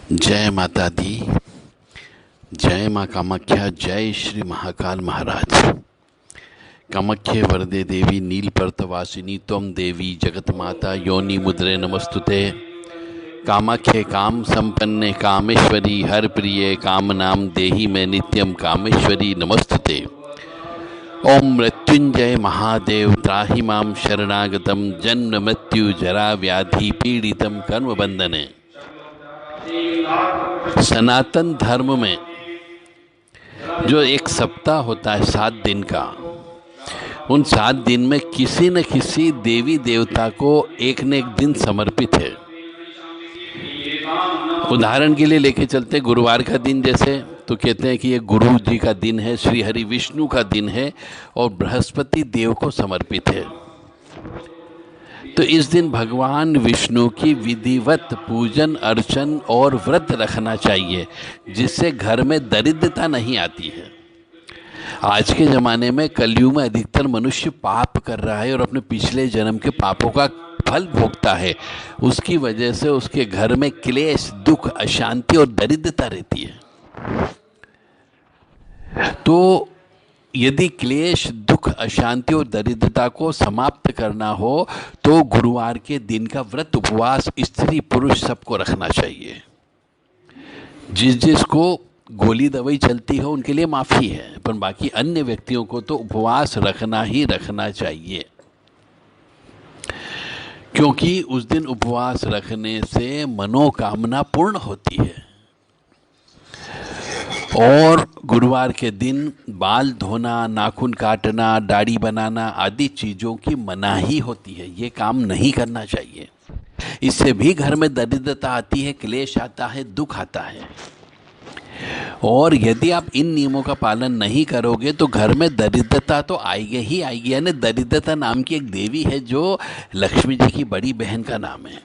जय माता दी। जय माँ कामाख्या। जय श्री महाकाल महाराज। कामाख्ये वरदे देवी नीलपर्तवासिनी त्वं देवी जगत माता योनि मुद्रे नमस्तुते। कामाख्ये काम संपन्ने कामेश्वरी हर प्रिय काम नाम देहि में नित्यम कामेश्वरी नमस्तुते। ओम मृत्युंजय महादेव त्राहि मां शरणागतम जन्म मृत्यु जरा व्याधि पीड़ितम कर्म बंधने। सनातन धर्म में जो एक सप्ताह होता है 7 दिन का, उन 7 दिन में किसी न किसी देवी देवता को एक न एक दिन समर्पित है। उदाहरण के लिए लेके चलते गुरुवार का दिन, जैसे तो कहते हैं कि ये गुरु जी का दिन है, श्री हरि विष्णु का दिन है और बृहस्पति देव को समर्पित है। तो इस दिन भगवान विष्णु की विधिवत पूजन अर्चन और व्रत रखना चाहिए, जिससे घर में दरिद्रता नहीं आती है। आज के ज़माने में कलयुग में अधिकतर मनुष्य पाप कर रहा है और अपने पिछले जन्म के पापों का फल भोगता है। उसकी वजह से उसके घर में क्लेश, दुख, अशांति और दरिद्रता रहती है। तो यदि क्लेश, दुख, अशांति और दरिद्रता को समाप्त करना हो तो गुरुवार के दिन का व्रत उपवास स्त्री पुरुष सबको रखना चाहिए। जिसको गोली दवाई चलती हो उनके लिए माफ़ी है, पर बाकी अन्य व्यक्तियों को तो उपवास रखना ही रखना चाहिए, क्योंकि उस दिन उपवास रखने से मनोकामना पूर्ण होती है। और गुरुवार के दिन बाल धोना, नाखून काटना, दाढ़ी बनाना आदि चीज़ों की मनाही होती है। ये काम नहीं करना चाहिए। इससे भी घर में दरिद्रता आती है, क्लेश आता है, दुख आता है। और यदि आप इन नियमों का पालन नहीं करोगे तो घर में दरिद्रता तो आएगी ही आएगी। यानी दरिद्रता नाम की एक देवी है जो लक्ष्मी जी की बड़ी बहन का नाम है।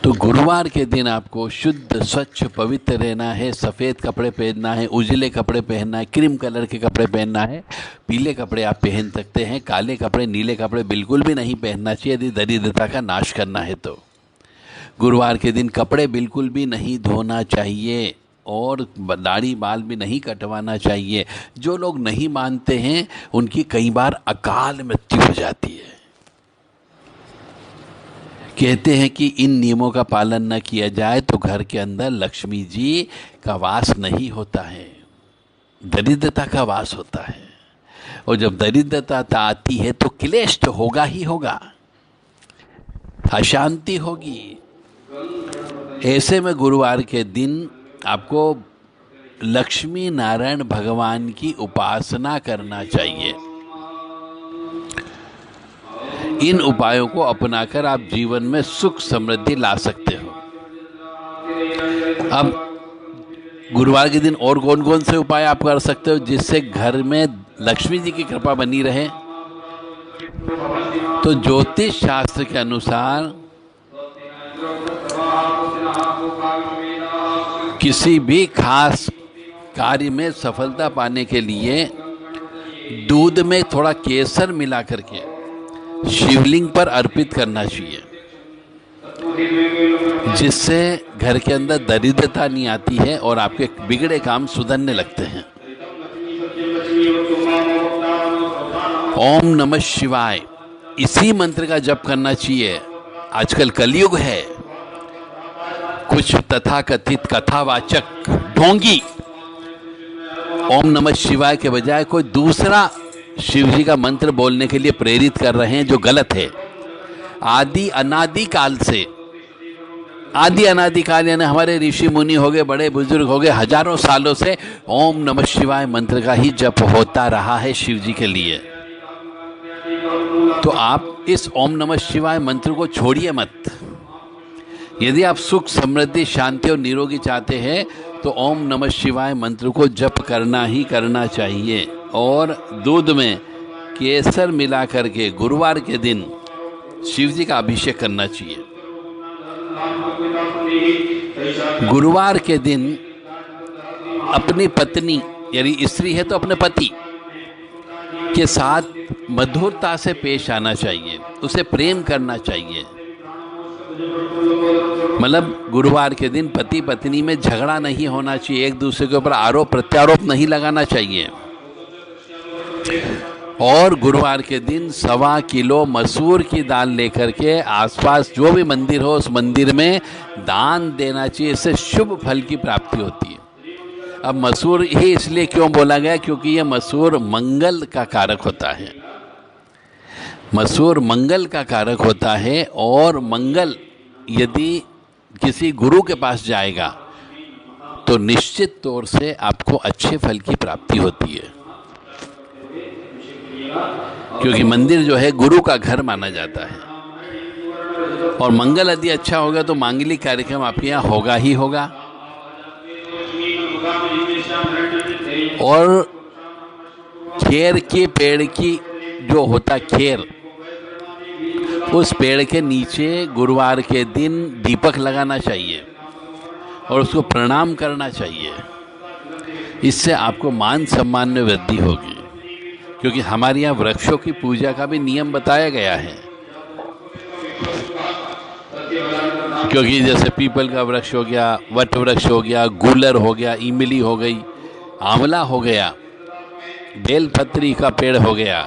तो गुरुवार के दिन आपको शुद्ध, स्वच्छ, पवित्र रहना है। सफ़ेद कपड़े पहनना है, उजले कपड़े पहनना है, क्रीम कलर के कपड़े पहनना है। पीले कपड़े आप पहन सकते हैं, काले कपड़े, नीले कपड़े बिल्कुल भी नहीं पहनना चाहिए यदि दरिद्रता का नाश करना है तो। गुरुवार के दिन कपड़े बिल्कुल भी नहीं धोना चाहिए और दाढ़ी बाल भी नहीं कटवाना चाहिए। जो लोग नहीं मानते हैं उनकी कई बार अकाल मृत्यु हो जाती है। कहते हैं कि इन नियमों का पालन न किया जाए तो घर के अंदर लक्ष्मी जी का वास नहीं होता है, दरिद्रता का वास होता है। और जब दरिद्रता आती है तो क्लेश तो होगा ही होगा, अशांति होगी। ऐसे में गुरुवार के दिन आपको लक्ष्मी नारायण भगवान की उपासना करना चाहिए। इन उपायों को अपनाकर आप जीवन में सुख समृद्धि ला सकते हो। अब गुरुवार के दिन और कौन कौन से उपाय आप कर सकते हो जिससे घर में लक्ष्मी जी की कृपा बनी रहे? तो ज्योतिष शास्त्र के अनुसार किसी भी खास कार्य में सफलता पाने के लिए दूध में थोड़ा केसर मिला करके शिवलिंग पर अर्पित करना चाहिए, जिससे घर के अंदर दरिद्रता नहीं आती है और आपके बिगड़े काम सुधरने लगते हैं। ओम नमः शिवाय, इसी मंत्र का जप करना चाहिए। आजकल कलयुग है, कुछ तथाकथित कथावाचक ढोंगी ओम नमः शिवाय के बजाय कोई दूसरा शिव जी का मंत्र बोलने के लिए प्रेरित कर रहे हैं, जो गलत है। आदि अनादि काल से, आदि अनादि काल यानी हमारे ऋषि मुनि हो गए, बड़े बुजुर्ग हो गए, हजारों सालों से ओम नमः शिवाय मंत्र का ही जप होता रहा है शिव जी के लिए। तो आप इस ओम नमः शिवाय मंत्र को छोड़िए मत। यदि आप सुख, समृद्धि, शांति और निरोगी चाहते हैं तो ओम नमः शिवाय मंत्र को जप करना ही करना चाहिए। और दूध में केसर मिला करके गुरुवार के दिन शिव जी का अभिषेक करना चाहिए। गुरुवार के दिन अपनी पत्नी, यदि स्त्री है तो अपने पति के साथ मधुरता से पेश आना चाहिए, उसे प्रेम करना चाहिए। मतलब गुरुवार के दिन पति पत्नी में झगड़ा नहीं होना चाहिए, एक दूसरे के ऊपर आरोप प्रत्यारोप नहीं लगाना चाहिए। और गुरुवार के दिन 1.25 किलो मसूर की दाल लेकर के आसपास जो भी मंदिर हो उस मंदिर में दान देना चाहिए, इससे शुभ फल की प्राप्ति होती है। अब मसूर ही इसलिए क्यों बोला गया, क्योंकि ये मसूर मंगल का कारक होता है। मसूर मंगल का कारक होता है, और मंगल यदि किसी गुरु के पास जाएगा तो निश्चित तौर से आपको अच्छे फल की प्राप्ति होती है, क्योंकि मंदिर जो है गुरु का घर माना जाता है। और मंगल यदि अच्छा होगा तो मांगलिक कार्यक्रम आपके यहाँ होगा ही होगा। और खेर के पेड़ की जो होता खेर, उस पेड़ के नीचे गुरुवार के दिन दीपक लगाना चाहिए और उसको प्रणाम करना चाहिए। इससे आपको मान सम्मान में वृद्धि होगी, क्योंकि हमारे यहाँ वृक्षों की पूजा का भी नियम बताया गया है। क्योंकि जैसे पीपल का वृक्ष हो गया, वट वृक्ष हो गया, गूलर हो गया, इमली हो गई, आंवला हो गया, बेलपत्री का पेड़ हो गया,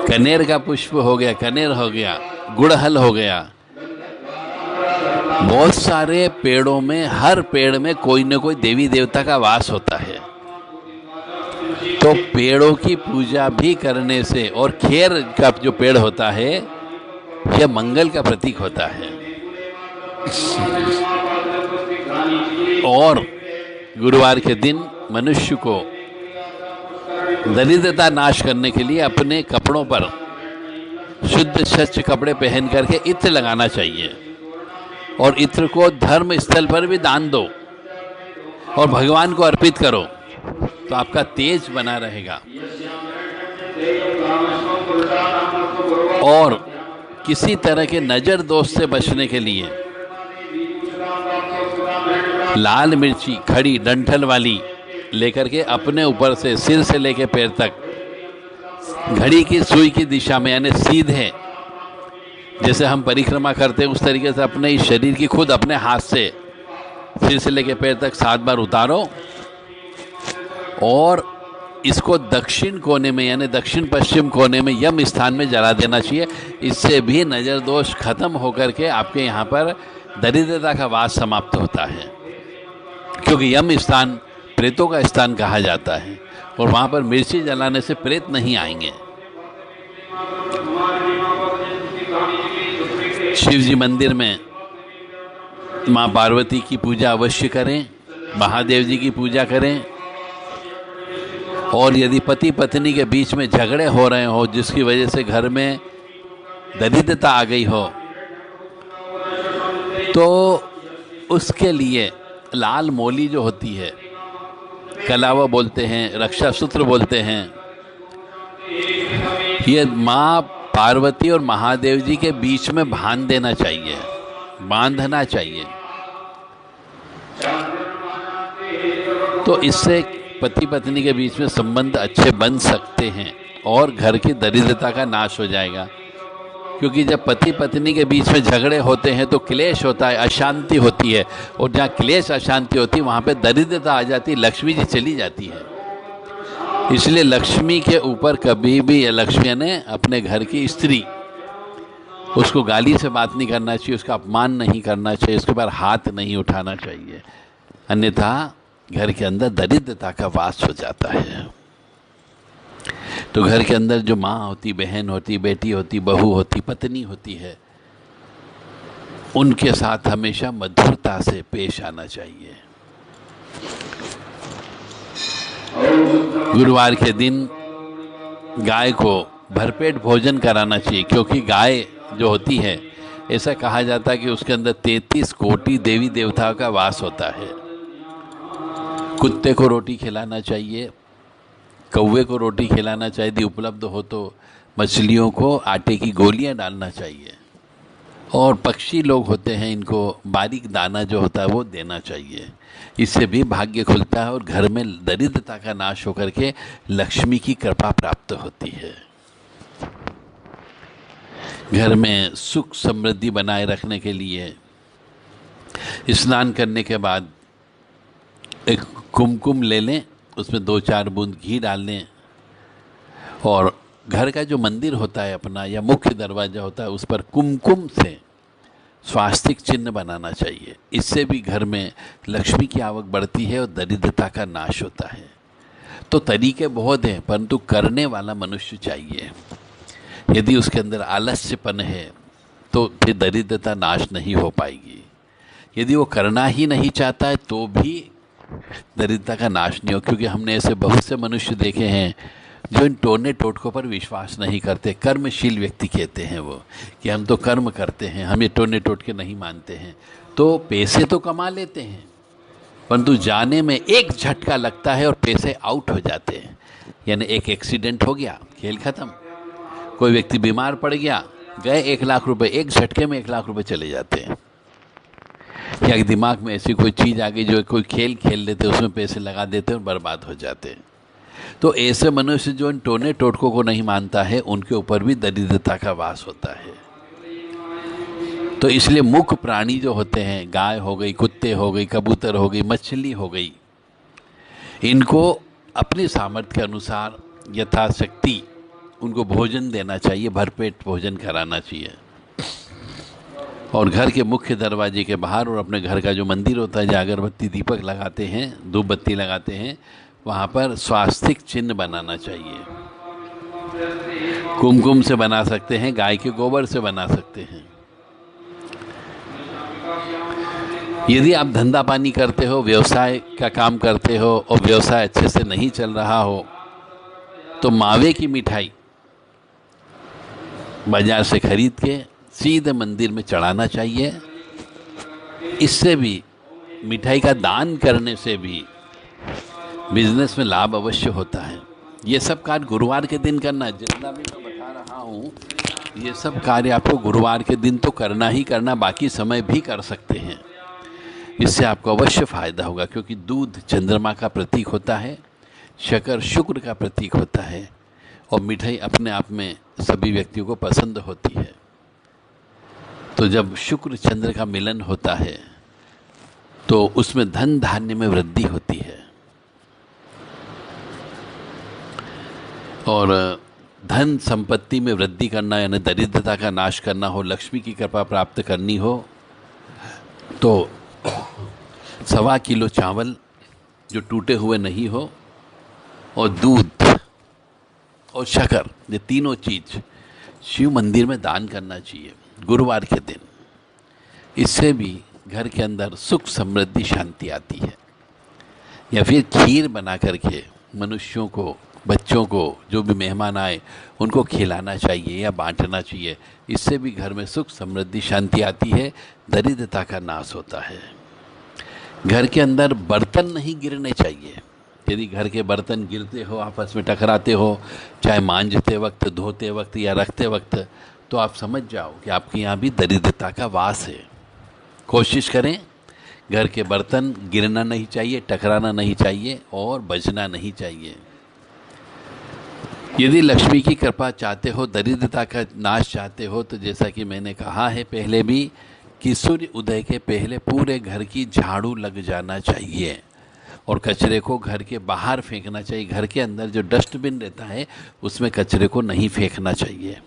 कनेर का पुष्प हो गया, कनेर हो गया, गुड़हल हो गया, बहुत सारे पेड़ों में, हर पेड़ में कोई न कोई देवी देवता का वास होता है। तो पेड़ों की पूजा भी करने से, और खेर का जो पेड़ होता है यह मंगल का प्रतीक होता है। और गुरुवार के दिन मनुष्य को दरिद्रता नाश करने के लिए अपने कपड़ों पर शुद्ध स्वच्छ कपड़े पहन करके इत्र लगाना चाहिए, और इत्र को धर्म स्थल पर भी दान दो और भगवान को अर्पित करो, तो आपका तेज बना रहेगा। और किसी तरह के नजर दोष से बचने के लिए लाल मिर्ची खड़ी डंठल वाली लेकर के अपने ऊपर से सिर से लेकर पैर तक घड़ी की सुई की दिशा में, यानी सीधे जैसे हम परिक्रमा करते हैं उस तरीके से अपने इस शरीर की खुद अपने हाथ से सिर से लेकर पैर तक 7 बार उतारो, और इसको दक्षिण कोने में, यानी दक्षिण पश्चिम कोने में यम स्थान में जला देना चाहिए। इससे भी नज़र दोष खत्म होकर के आपके यहाँ पर दरिद्रता का वास समाप्त होता है, क्योंकि यम स्थान प्रेतों का स्थान कहा जाता है, और वहाँ पर मिर्ची जलाने से प्रेत नहीं आएंगे। शिव जी मंदिर में माँ पार्वती की पूजा अवश्य करें, महादेव जी की पूजा करें। और यदि पति पत्नी के बीच में झगड़े हो रहे हो जिसकी वजह से घर में दरिद्रता आ गई हो, तो उसके लिए लाल मोली जो होती है, कलावा बोलते हैं, रक्षा सूत्र बोलते हैं, ये माँ पार्वती और महादेव जी के बीच में बांध देना चाहिए, बांधना चाहिए। तो इससे पति पत्नी के बीच में संबंध अच्छे बन सकते हैं और घर की दरिद्रता का नाश हो जाएगा। क्योंकि जब पति पत्नी के बीच में झगड़े होते हैं तो क्लेश होता है, अशांति होती है, और जहाँ क्लेश अशांति होती है वहाँ पे दरिद्रता आ जाती है, लक्ष्मी जी चली जाती है। इसलिए लक्ष्मी के ऊपर कभी भी, लक्ष्मी ने अपने घर की स्त्री, उसको गाली से बात नहीं करना चाहिए, उसका अपमान नहीं करना चाहिए, उसके ऊपर हाथ नहीं उठाना चाहिए, अन्यथा घर के अंदर दरिद्रता का वास हो जाता है। तो घर के अंदर जो माँ होती, बहन होती, बेटी होती, बहू होती, पत्नी होती है, उनके साथ हमेशा मधुरता से पेश आना चाहिए। गुरुवार के दिन गाय को भरपेट भोजन कराना चाहिए, क्योंकि गाय जो होती है, ऐसा कहा जाता है कि उसके अंदर 33 कोटि देवी देवताओं का वास होता है। कुत्ते को रोटी खिलाना चाहिए, कौवे को रोटी खिलाना चाहिए, यदि उपलब्ध हो तो मछलियों को आटे की गोलियां डालना चाहिए, और पक्षी लोग होते हैं, इनको बारीक दाना जो होता है वो देना चाहिए। इससे भी भाग्य खुलता है और घर में दरिद्रता का नाश होकर के लक्ष्मी की कृपा प्राप्त होती है। घर में सुख समृद्धि बनाए रखने के लिए स्नान करने के बाद एक कुमकुम ले लें, उसमें 2-4 बूंद घी डाल लें और घर का जो मंदिर होता है अपना या मुख्य दरवाज़ा होता है उस पर कुमकुम से स्वास्तिक चिन्ह बनाना चाहिए। इससे भी घर में लक्ष्मी की आवक बढ़ती है और दरिद्रता का नाश होता है। तो तरीके बहुत हैं, परंतु करने वाला मनुष्य चाहिए। यदि उसके अंदर आलस्यपन है तो फिर दरिद्रता नाश नहीं हो पाएगी। यदि वो करना ही नहीं चाहता है तो भी दरिद्रता का नाश नहीं हो, क्योंकि हमने ऐसे बहुत से मनुष्य देखे हैं जो इन टोने टोटकों पर विश्वास नहीं करते। कर्मशील व्यक्ति कहते हैं वो कि हम तो कर्म करते हैं, हम ये टोने टोटके नहीं मानते हैं। तो पैसे तो कमा लेते हैं, परंतु जाने में एक झटका लगता है और पैसे आउट हो जाते हैं। यानी एक एक्सीडेंट हो गया, खेल खत्म। कोई व्यक्ति बीमार पड़ गया, गए 1 लाख रुपए, एक झटके में 1 लाख रुपए चले जाते हैं। या दिमाग में ऐसी कोई चीज़ आ गई जो कोई खेल खेल लेते, उसमें पैसे लगा देते और बर्बाद हो जाते हैं। तो ऐसे मनुष्य जो इन टोने टोटकों को नहीं मानता है, उनके ऊपर भी दरिद्रता का वास होता है। तो इसलिए मुख्य प्राणी जो होते हैं, गाय हो गई, कुत्ते हो गई, कबूतर हो गई, मछली हो गई, इनको अपनी सामर्थ्य के अनुसार यथाशक्ति उनको भोजन देना चाहिए, भरपेट भोजन कराना चाहिए। और घर के मुख्य दरवाजे के बाहर और अपने घर का जो मंदिर होता है, जहाँ अगरबत्ती दीपक लगाते हैं, धूप बत्ती लगाते हैं, वहाँ पर स्वास्तिक चिन्ह बनाना चाहिए। कुमकुम से बना सकते हैं, गाय के गोबर से बना सकते हैं। यदि आप धंधा पानी करते हो, व्यवसाय का काम करते हो और व्यवसाय अच्छे से नहीं चल रहा हो, तो मावे की मिठाई बाजार से खरीद के सीधे मंदिर में चढ़ाना चाहिए। इससे भी, मिठाई का दान करने से भी बिजनेस में लाभ अवश्य होता है। ये सब कार्य गुरुवार के दिन करना, जितना भी मैं बता रहा हूँ, ये सब कार्य आपको गुरुवार के दिन तो करना ही करना, बाकी समय भी कर सकते हैं। इससे आपको अवश्य फायदा होगा, क्योंकि दूध चंद्रमा का प्रतीक होता है, शक्कर शुक्र का प्रतीक होता है और मिठाई अपने आप में सभी व्यक्तियों को पसंद होती है। तो जब शुक्र चंद्र का मिलन होता है तो उसमें धन धान्य में वृद्धि होती है और धन संपत्ति में वृद्धि करना यानी दरिद्रता का नाश करना हो, लक्ष्मी की कृपा प्राप्त करनी हो, तो 1.25 किलो चावल जो टूटे हुए नहीं हो और दूध और शक्कर, ये तीनों चीज़ शिव मंदिर में दान करना चाहिए गुरुवार के दिन। इससे भी घर के अंदर सुख समृद्धि शांति आती है। या फिर खीर बना करके मनुष्यों को, बच्चों को, जो भी मेहमान आए उनको खिलाना चाहिए या बांटना चाहिए। इससे भी घर में सुख समृद्धि शांति आती है, दरिद्रता का नाश होता है। घर के अंदर बर्तन नहीं गिरने चाहिए। यदि घर के बर्तन गिरते हो, आपस में टकराते हो, चाहे मांजते वक्त, धोते वक्त या रखते वक्त, तो आप समझ जाओ कि आपके यहाँ भी दरिद्रता का वास है। कोशिश करें, घर के बर्तन गिरना नहीं चाहिए, टकराना नहीं चाहिए और बजना नहीं चाहिए। यदि लक्ष्मी की कृपा चाहते हो, दरिद्रता का नाश चाहते हो, तो जैसा कि मैंने कहा है पहले भी कि सूर्य उदय के पहले पूरे घर की झाड़ू लग जाना चाहिए और कचरे को घर के बाहर फेंकना चाहिए। घर के अंदर जो डस्टबिन रहता है उसमें कचरे को नहीं फेंकना चाहिए।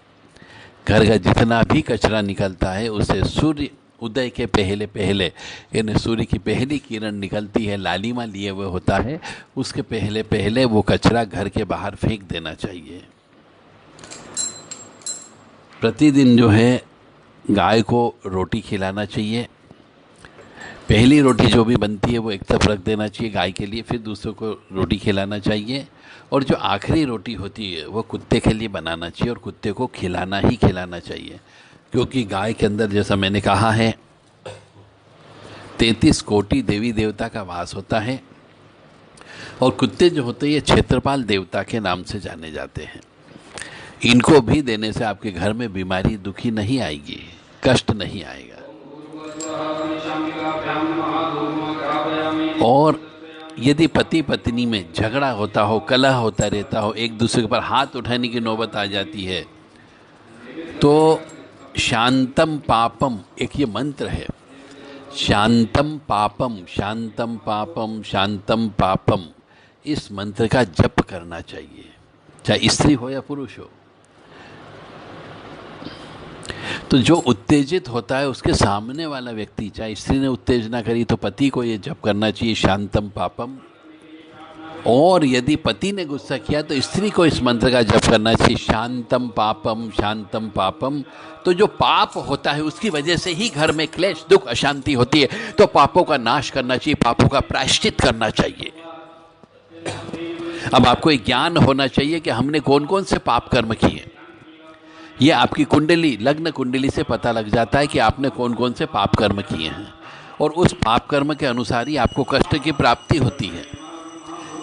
घर का जितना भी कचरा निकलता है उसे सूर्य उदय के पहले पहले, यानी सूर्य की पहली किरण निकलती है, लालिमा लिए हुए होता है, उसके पहले पहले वो कचरा घर के बाहर फेंक देना चाहिए। प्रतिदिन जो है गाय को रोटी खिलाना चाहिए। पहली रोटी जो भी बनती है वो एक तरफ रख देना चाहिए गाय के लिए, फिर दूसरों को रोटी खिलाना चाहिए। और जो आखिरी रोटी होती है वो कुत्ते के लिए बनाना चाहिए और कुत्ते को खिलाना ही खिलाना चाहिए, क्योंकि गाय के अंदर, जैसा मैंने कहा है, 33 कोटि देवी देवता का वास होता है और कुत्ते जो होते हैं ये क्षेत्रपाल देवता के नाम से जाने जाते हैं। इनको भी देने से आपके घर में बीमारी दुखी नहीं आएगी, कष्ट नहीं आएगा। और यदि पति पत्नी में झगड़ा होता हो, कलह होता रहता हो, एक दूसरे पर हाथ उठाने की नौबत आ जाती है, तो शांतम पापम एक ये मंत्र है, शांतम पापम शांतम पापम शांतम पापम, इस मंत्र का जप करना चाहिए, चाहे स्त्री हो या पुरुष हो। तो जो उत्तेजित होता है उसके सामने वाला व्यक्ति, चाहे स्त्री ने उत्तेजना करी तो पति को ये जप करना चाहिए शांतम पापम, और यदि पति ने गुस्सा किया तो स्त्री को इस मंत्र का जप करना चाहिए शांतम पापम शांतम पापम। तो जो पाप होता है उसकी वजह से ही घर में क्लेश दुख अशांति होती है, तो पापों का नाश करना चाहिए, पापों का प्रायश्चित करना चाहिए। अब आपको एक ज्ञान होना चाहिए कि हमने कौन कौन से पाप कर्म किए। ये आपकी कुंडली, लग्न कुंडली से पता लग जाता है कि आपने कौन कौन से पाप कर्म किए हैं, और उस पाप कर्म के अनुसार ही आपको कष्ट की प्राप्ति होती है।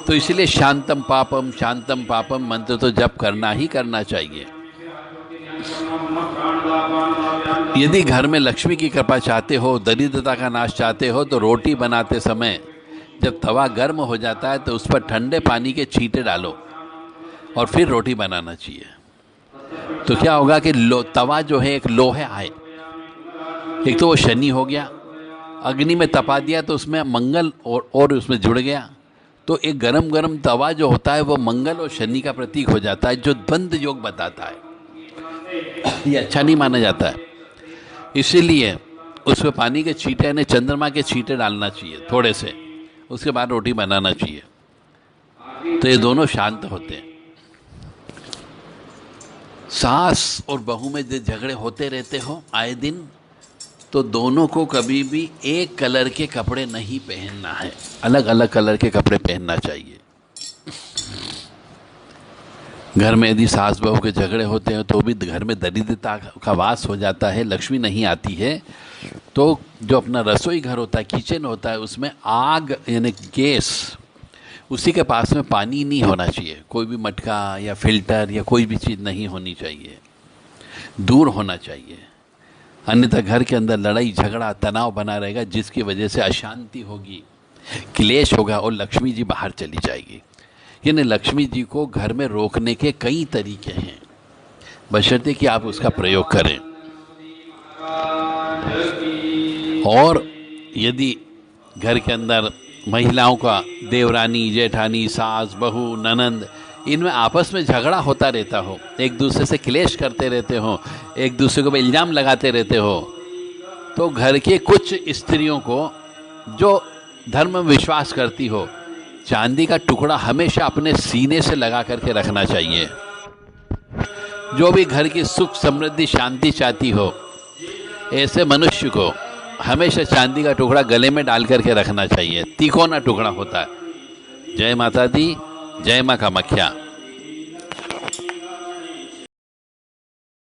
तो इसलिए शांतम पापम मंत्र तो जप करना ही करना चाहिए। यदि घर में लक्ष्मी की कृपा चाहते हो, दरिद्रता का नाश चाहते हो, तो रोटी बनाते समय जब तवा गर्म हो जाता है तो उस पर ठंडे पानी के छींटे डालो और फिर रोटी बनाना चाहिए। तो क्या होगा कि तवा जो है एक लोहे आए, एक तो वो शनि हो गया, अग्नि में तपा दिया तो उसमें मंगल और उसमें जुड़ गया, तो एक गरम गरम तवा जो होता है वो मंगल और शनि का प्रतीक हो जाता है, जो द्वंद योग बताता है। ये अच्छा नहीं माना जाता है, इसीलिए उसमें पानी के छींटे यानी चंद्रमा के छींटे डालना चाहिए थोड़े से, उसके बाद रोटी बनाना चाहिए। तो ये दोनों शांत होते हैं। सास और बहू में जो झगड़े होते रहते हो आए दिन, तो दोनों को कभी भी एक कलर के कपड़े नहीं पहनना है, अलग अलग कलर के कपड़े पहनना चाहिए। घर में यदि सास बहू के झगड़े होते हैं तो भी घर में दरिद्रता का वास हो जाता है, लक्ष्मी नहीं आती है। तो जो अपना रसोई घर होता है, किचन होता है, उसमें आग यानी गैस, उसी के पास में पानी नहीं होना चाहिए, कोई भी मटका या फिल्टर या कोई भी चीज़ नहीं होनी चाहिए, दूर होना चाहिए। अन्यथा घर के अंदर लड़ाई झगड़ा तनाव बना रहेगा, जिसकी वजह से अशांति होगी, क्लेश होगा और लक्ष्मी जी बाहर चली जाएगी। यानी लक्ष्मी जी को घर में रोकने के कई तरीके हैं, बशर्ते कि आप उसका प्रयोग करें। और यदि घर के अंदर महिलाओं का, देवरानी, जेठानी, सास, बहू, ननंद, इनमें आपस में झगड़ा होता रहता हो, एक दूसरे से क्लेश करते रहते हो, एक दूसरे को इल्ज़ाम लगाते रहते हो, तो घर के कुछ स्त्रियों को जो धर्म में विश्वास करती हो, चांदी का टुकड़ा हमेशा अपने सीने से लगा करके रखना चाहिए। जो भी घर की सुख समृद्धि शांति चाहती हो, ऐसे मनुष्य को हमेशा चांदी का टुकड़ा गले में डाल करके रखना चाहिए, तिकोना टुकड़ा होता है। जय माता दी, जय माँ कामाख्या।